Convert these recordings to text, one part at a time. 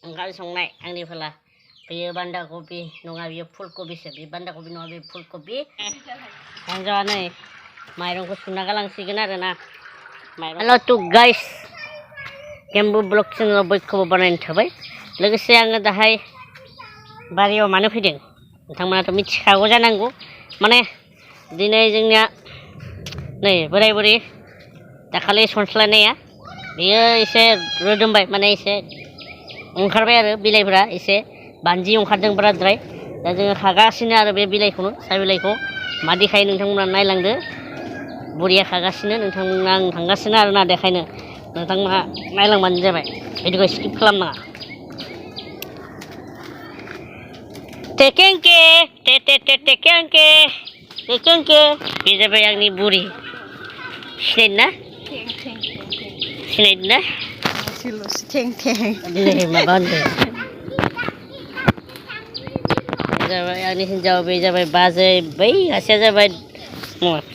ओंखाम संनाय आंनि फोला बेयो बान्दा कबि नङा बेयो फुलकबिसो बे बान्दा कबि नङा बे फुलकबि हिन्जावा नै माइरंखौ सुना गालांसिगोन आरोना हेल' टु गाइस गेम्बु ब्लग जोङो बयखौबो बानायनो थाबाय लोगोसे आङो दाहाय बारियाव मानो फैदों नोंथांमोनाथ' मिथिखागौ जानांगौ माने दिनै जोंनिया नै बोराय बुरि दाखालि सनस्लायनाया बेयो एसे रोदोमबाय माने एसे ओंखारबाय आरो बिलाइफोरा एसे बानजि ओंखारदों बाराद्राय दा जोङो खागासिनो आरो बे बिलाइखौनो सा बिलाइखौ मा देखायो नोंथांमोना नायलांदो बुरिया खागासिनो नोंथांमोना आं थांगासिनो आरोना देखायनो नोंथांमोना नायलांबानो जाबाय भिडिअखौ स्किप खालामनाङा टेकेंके टेकेंके टेकेंके बे जाबाय आंनि बुरि सिनायदों ना सिनायदों ना माबा होनदों जाबाय आंनि हिन्जाव बे जाबाय बाजै बै सासेया जाबाय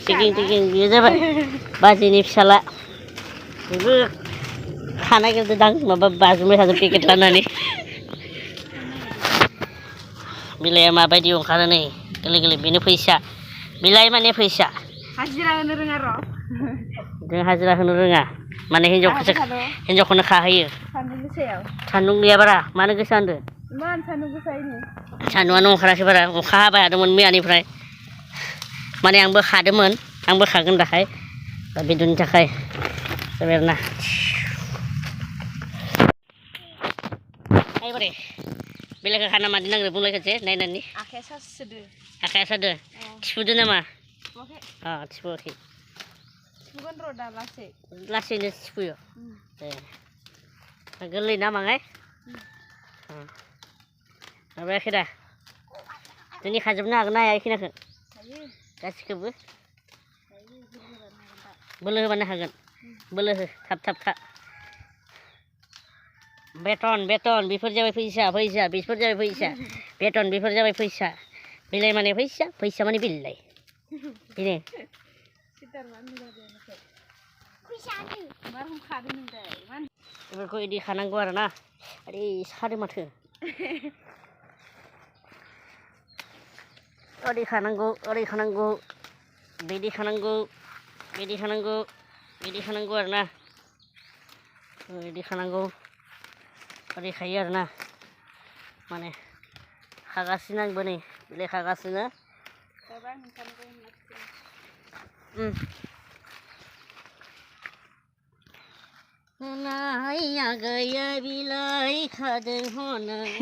टेकिं टेकिं बेयो जाबाय बाजैनि फिसाला बेबो खानो नागिरदोंदां माबा बाजुमबाय थादों पेकेट लानानै बिलाइआ माबायदि ओंखारो नै गोरलै गोरलै बेनो फैसा बिलाइ माने फैसा हाजिरा होनो रोङा र' जों हाजिरा होनो रोङा माने हिन्जावखौनो खाहैयो सान्दुं गैया बारा मानो गोसा होनदो सान्दुंआनो ओंखाराखै बारा अखा हाबाय थादोंमोन मैयानिफ्राय माने आंबो खादोंमोन आंबो खागोन दाहाय दा बेदरनि थाखाय जाबाय आरोना बोरै बेलेगखौ खाना मादि नांगौ बुंलाय खनसे नायनानै आखाया सादो थिफुदो नामा थिफुवाखै लासैनो थिफुयो ए गोरलै ना माङाय माबायाखै दा दिनै खाजोबनो हागोन ना हाया बेखिनिखौ गासिखौबो बोलो होबानो हागोन बोलो हो थाब थाब खा बेथन बेथन बेफोर जाबाय फैसा फैसा बेफोर जाबाय फैसा बेथन बेफोर जाबाय फैसा बिलाइ माने फैसा फैसा माने बिलाइ बेनो बेफोरखौ इदि खानांगौ आरोना ओरै सादो माथो ओरै खानांगौ बिदि खानांगौ बिदि खानांगौ बिदि खानांगौ आरोना बिदि खानांगौ ओरै खायो आरोना माने खागासिनो आंबो नै बिलाइ खागासिनो गैया बिलाइ खादों हनै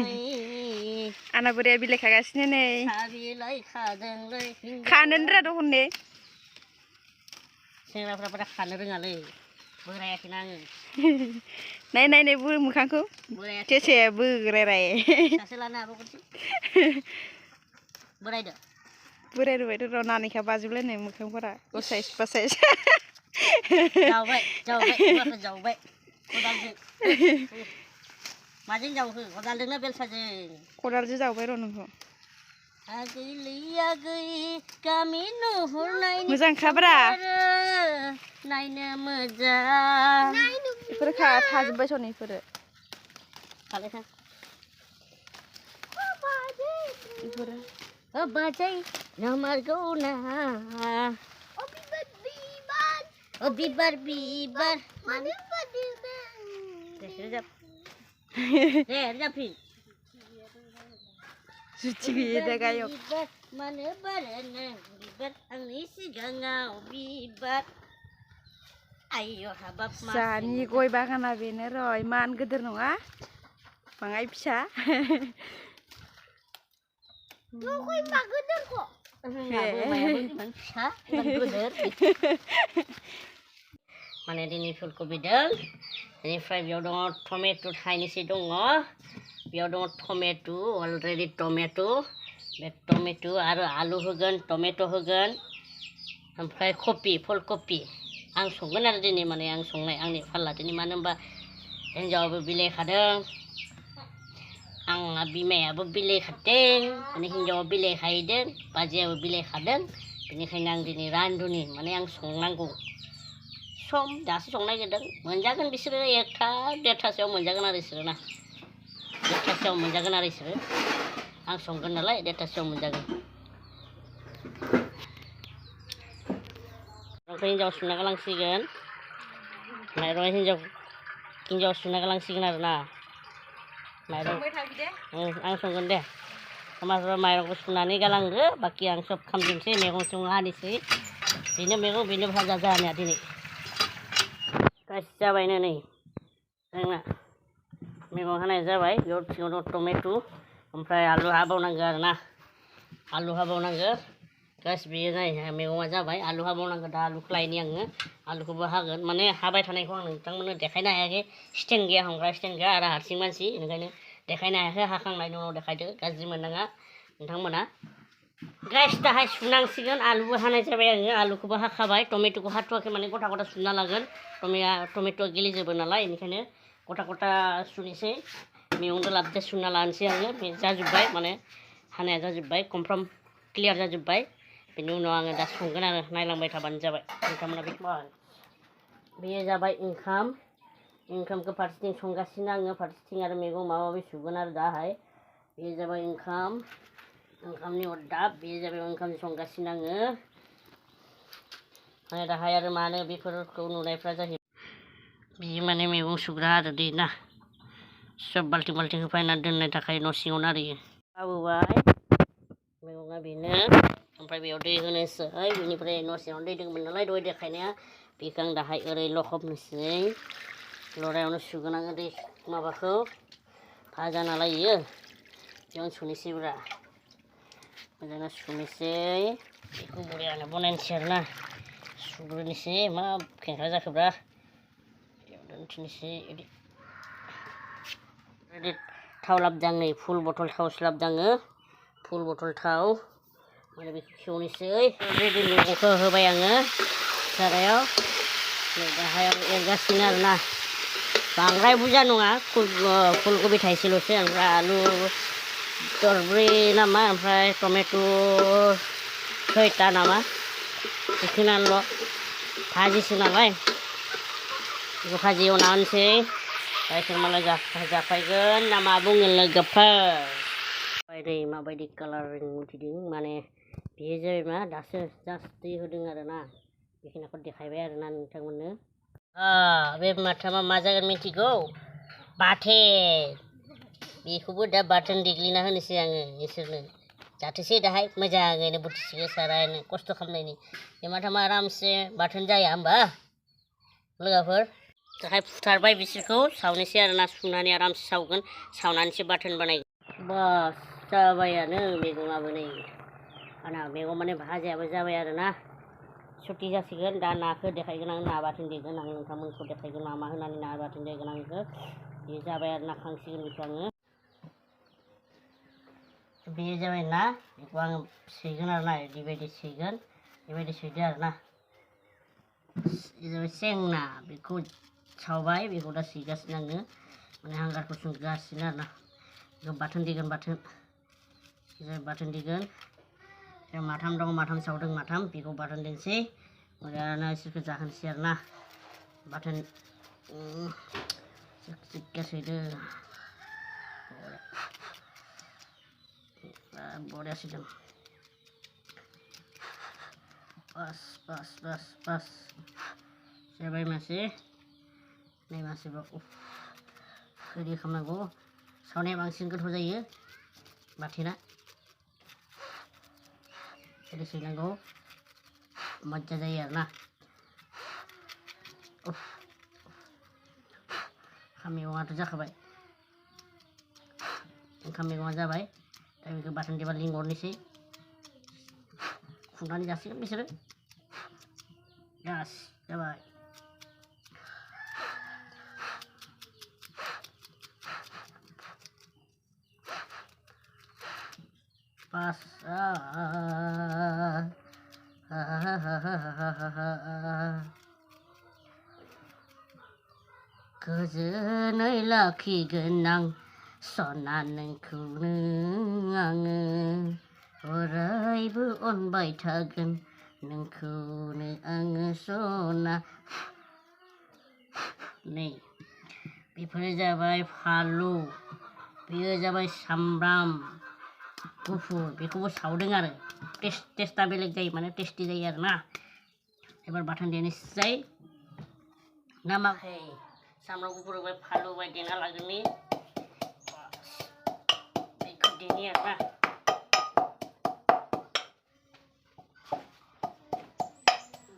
आना बोराया बिलाइ खागासिनो नै बिलाइ खादोंलै खानो रोङा हनै सेंग्राफ्रा बारा खानो रोङालै बोरायाखैना आङो नाय बुरि मोखांखौ केसे बोराय सासे लानो हागौ बोरायदो बोरायबायथ' र' नानिखा बाजोबलायनाय मोखांफोरा गसाइस बासाइस जावबाय खदालजों माजों जावखो खदालजोंना बेलसाजों खदालजों जावबाय र' नोंखौ गामि नुहुरनाय मोजां खाब्रा नायनो मोजां बेफोर थाजोब्बाय सन बेफोरो बाजै नमारगौ ना बिबार बिबार मानो रोजाबफिन जुथि गैयै दा गायक मानो बारोनो बिबार आंनि सिगाङाव बिबार आयौ हाबाब जाहानि गय बागाना बेनो र' इमान गिदिर नङा बाङाय फिसा गय मा गिदिर kok माने दिनै फुलकबि दं बेनिफ्राय बेयाव दङ टमेट' थाइनैसो दङ बेयाव दङ टमेट' अलरेडि टमेट' बे टमेट' आरो आलु होगोन टमेट' होगोन ओमफ्राय कबि फुलकबि आं संगोन आरो दिनै माने आं संनाय आंनि फाल्ला दिनै मानो होनबा हिन्जावाबो बिलाइ खादों आंना बिमायाबो बिलाइ खादों माने हिन्जावा बिलाइ खाहैदों बाजैयाबो बिलाइ खादों बेनिखायनो आं दिनै रानदुनि माने आं संनांगौ सम दासो संनो नागिरदों मोनजागोन बिसोरो 1टा 1.5टासोआव मोनजागोन आरो बिसोरो ना देरथासोआव मोनजागोन आरो इसोरो आं संगोन नालाय देरथासोआव मोनजागोन ओमफ्राय हिन्जाव सुना गालांसिगोन माइरङा हिन्जाव सुना गालांसिगोन आरो ना माइरं आं संगोन दे माबा माइरंखौ सुनानै गालांदो बाखि आं सब खालामजोबनोसै मैगं संना हानोसै बेनो मैगं बेनो भाजा जानाया दिनै गासै जाबायनो नै जोंना मैगं हानाय जाबाय बेयाव सिङाव टमेट' ओमफ्राय आलु हाबावनांगौ आरो ना आलु हाबावनांगौ गासै बेयो नाय मैगङा जाबाय आलु हाबावनांगौ दा आलुखौ लायनि आङो आलुखौबो हागोन माने हाबाय थानायखौ आं नोंथांमोननो देखायनो हायाखै स्टेन्ड गैया हमग्रा स्टेन्ड गैया आरो हारसिं मानसि ओंखायनो देखायनो हायाखै हाखांनायनि उनाव देखायदो गाज्रि मोननाङा नोंथांमोना गाइस दाहाय सुनांसिगोन आलुबो हानाय जाबाय आङो आलुखौबो हाखाबाय टमेट'खौ हाथ'वाखै माने गथा गथा सुना लागोन टमेट'आ गिलिजोबो नालाय बेनिखायनो गथा गथा सुनोसै मैगंजों लाबोदो सुना लानोसै आङो बे जाजोब्बाय माने हानाया जाजोब्बाय कनफार्म क्लियार जाजोब्बाय बेनि उनाव आङो दा संगोन आरो नायलांबाय थाबानो जाबाय नोंथांमोना बेखौ बेयो जाबाय ओंखामखौ फारसेथिं संगासिनो आङो फारसेथिं आरो मैगं माबा माबि सुगोन आरो दाहाय बेयो जाबाय ओंखामनि अरदाब बेयो जाबाय ओंखामनि संगासिनो आङो माने दाहाय आरो मानो बेफोरखौ नुनायफ्रा जाहैबाय बियो माने मैगं सुग्रा आरो दै ना सब बाल्थिं बाल्थिं होफायना दोननो थाखाय न' सिङावनो आरो लाबोबाय मैगङा बेनो ओमफ्राय बेयाव दै होनोसै बेनिफ्राय न' सिङावनो दै दंमोन नालाय दहाय देखायनाया बेखौ आं दाहाय ओरै लखबनोसै लरायावनो सुगोन आङो दै माबाखौ भाजा नालाय इयो बेयावनो सुनोसैब्रा मोजाङै सुनोसै बेखौ बरियानो बनायनोसै आरो ना सुग्रोनोसै मा खेंख्रा जाखोब्रा बेयाव दोनथ'नोसै बिदि थाव लाबोदों नै फुल बथल थावसो लाबोदों आङो फुल बथल थाव माने बेखौ खेवनोसै रेडि मैगंखौ होबाय आङो सारायाव दाहाय आं एरगासिनो आरो ना बांद्राय बुरजा नङा फुलकबि थाइसेल'सो ओमफ्राय आलु दरब्रै नामा ओमफ्राय टमेट' सयथा नामा बेखिनियानोल' भाजिसो नालाय बेखौ भाजि एवना होनोसै गाइखेर मालाय जाफायगोन ना मा बुङो लोगोफोर दै माबायदि कालारिं उथिदों माने बेयो जाबाय मा दासो जास्ट दै होदों आरो ना बेखिनिखौ देखायबाय आरो ना नोंथांमोननो बे माथामा मा जागोन मिथिगौ बाथोन बेखौबो दा बाथोन देग्लिना होनोसै आङो बिसोरनो जाथोसै दाहाय मोजाङैनो बोथिसे सारायनो खस्थ' खालामनायनि बे माथामा आरामसे बाथोन जाया होमबा लोगोफोर दाहाय फुथारबाय बिसोरखौ सावनोसै आरो ना सुनानै आरामसे सावगोन सावनानैसो बाथोन बानायगोन बास जाबायानो मैगङाबो नै आंना मैगं माने भाजायाबो जाबाय आरो ना सुथि जासिगोन दा नाखौ देखायगोन आं ना बाथोन देगोन आं नोंथांमोनखौ देखायगोन मा मा होनानै ना बाथोन देगोन आं बेखौ बे जाबाय आरो ना खांसिगोन बेखौ आङो बे जाबाय ना बेखौ आङो सैगोन आरो ना बेबायदि सैगोन बेबायदि सैदो आरो ना जाबाय सेंना बेखौ सावबाय बेखौ दा सैगासिनो आङो माने हांगारखौ संगासिनो आरो ना बेखौ बाथोन देगोन बाथोन देगोन माथाम दं माथाम सावदों माथाम बेखौ बाथोन देनोसै मोजाङै इसोरखौ जाहोनोसै आरो ना बाथोन जिक्का सैदो बरिया सैदों बास जाबाय मासे नै मासेबाव रेडि खालामनांगौ सावनाया बांसिन गोथाव जायो बाथोना रेडि सैनांगौ मजा जायो आरो ना ओंखाम मैगङाथ' जाखाबाय ओंखाम मैगङा जाबाय दा बेखौ बाथोन देबा लिंहरनोसै खुरनानै जासिगोन बिसोरो जाबाय बास गोजोनै लाखिगोन आं सना नोंखौनो आङो अरायबो अनबाय थागोन नोंखौनो आङो सना नै बेफोरो जाबाय फालु बेयो जाबाय सामब्राम गुफुर बेखौबो सावदों आरो टेस्टा बेलेग जायो माने टेस्टि जायो आरो ना एबार बाथोन देनोसै ना मा सामब्राम गुफुर होबाय फानलु होबाय देना लागोननि बेखौ देनि आरो ना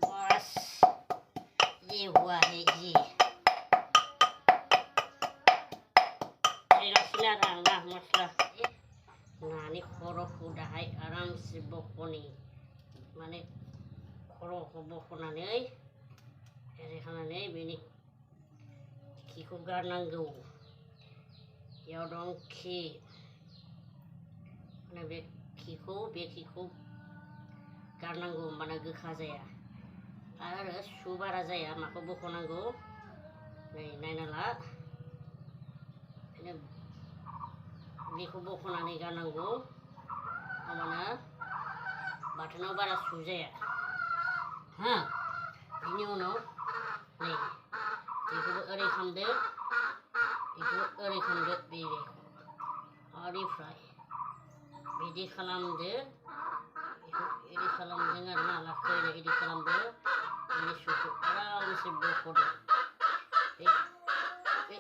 बस ये हुआ है ये देगासिनो आरो आं ना मस्ला नानि खर'खौ दाहाय आरामसे बख'नि माने खर'खौ बख'नानै ओरै खालामनानै बेनि खिखौ गारनांगौ बेयाव दं खि माने बे खिखौ गारनांगौ होमबाना गोखा जाया आरो सु बारा जाया माखौ बख'नांगौ नै नायना ला बेखौ बख'नानै गारनांगौ होमबाना बाथोनाव बारा सु जाया हा बिनि उनाव नै बेखौबो ओरै खालामदो बेखौबो ओरै खालामदो बेखौ ओमफ्राय बिदि खालामदो बेखौ इदि खालामदों आरो ना लाखैनो इदि खालामदो बेनि सुखौ आरामसे बख'दो बे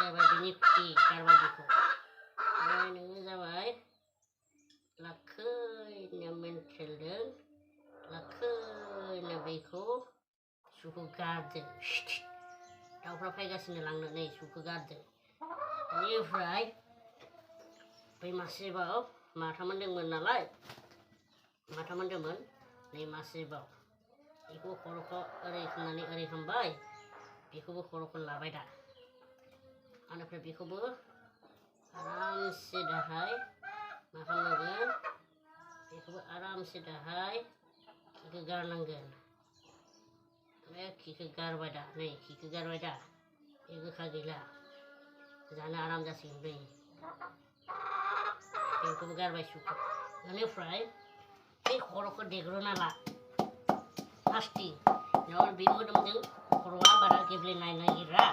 जाबाय बिनि खि गारबाय बेखौ ओमफ्राय नोङो जाबाय लाखैनो मेन्टेलदों लाखैनो बेखौ सुखौ गारदो दाउफ्रा फैगासिनो लांनो नै सुखौ गारदो बेनिफ्राय बै मासेबाव माथाम मोनदोंमोन नालाय माथाम मोनदोंमोन नै मासेबाव बेखौ खर'खौ ओरै खालामनानै ओरै खालामबाय बेखौबो खर'खौ लाबाय दा बेनिफ्राय बेखौबो आरामसे दाहाय मा खालामनांगोन बेखौबो आरामसे दाहाय खिखौ गारनांगोन बे खिखौ गारबाय दा नै खिखौ गारबाय दा बे गोखा गैला जानो आराम जासिगोन दै बेखौबो गारबाय सुखौ बेनिफ्राय बे खर'खौ देग्रोना ला फार्स्टि नङाबा बे मोदोमजों खर'आ बारा गेब्लेनो नागिरा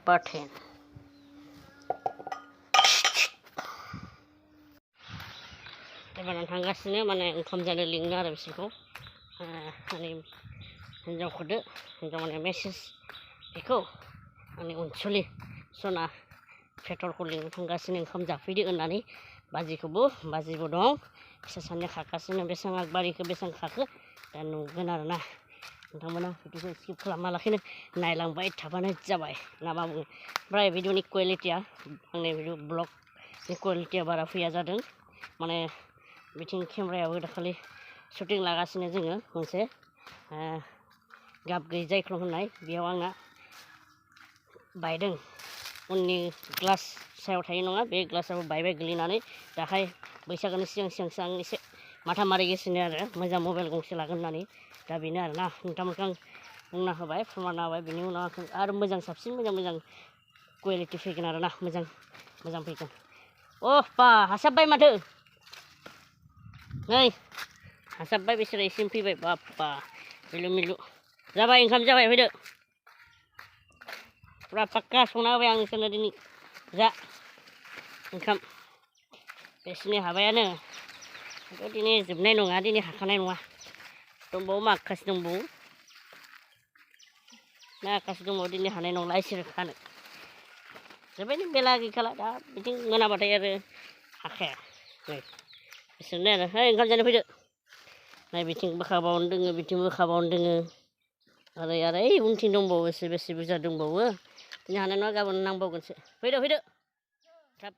बाथोन एबार आं थांगासिनो माने ओंखाम जानो लिंनो आरो बिसोरखौ माने हिन्जावखौदो हिन्जाव माने मेसेज बेखौ माने अनसुलि सना पेट्रलखौ लिंनो थांगासिनो ओंखाम जाफैदो होननानै बाजिबो दं फिसा सानै खागासिनो बेसेबां आगबारिखौ बेसेबां खाखो दा नुगोन आरो ना नोंथांमोना भिडिअखौ स्किप खालामा लाखिनो नायलांबाय थाबानो जाबाय ना मा बुङो ओमफ्राय भिडिअनि कुवालिटिया आंनि भिडिअ ब्लगनि कुवालिटिया बारा फैया जादों माने बिथिं केमेरायाबो दाखालि शुटिं लागासिनो जोङो मोनसे गाब गैयै जायख्लं होननाय बेयाव आंना बायदों उननि ग्लास सायाव थायो नङा बे ग्लासाबो बायबाय गोलैनानै दाहाय बैसागोनि सिगांसो आं एसे माथा मारिगासिनो आरो मोजां मबाइल गंसे लागोन होननानै दा बेनो आरोना नोंथांमोनखौ आं बुंना होबाय फोरमायना होबाय बेनि उनाव आरो मोजां साबसिन मोजां कुवालिटि फैगोन आरोना मोजां फैगोन अ बा हासाबबाय माथो नै हासाबबाय बिसोरो इसिम फैबाय बाप्पा मिलु जाबाय ओंखाम जाबाय फैदो पुरा पाक्का संना होबाय आं नोंसोरनो दिनै जा ओंखाम बिसोरनि हाबायानो दिनै जोबनाय नङा दिनै हाखानाय नङा दंबावो माखासे दंबावो माखासे दङ दिनै हानाय नंला इसोर खानो जोबोद बेला गैखाला दा बिथिं मोनाबाथाय आरो हाखाया नै बिसोरनो आरो है ओंखाम जानो फैदो नै बिथिं बोखाबावनो दोङो बिथिं बोखाबावनो दोङो आरो ओइ उनथिं दंबावो बेसे बुरजा दंबावो दिनै हानाय नङा गाबोन नांबावगोनसो फैदो थाब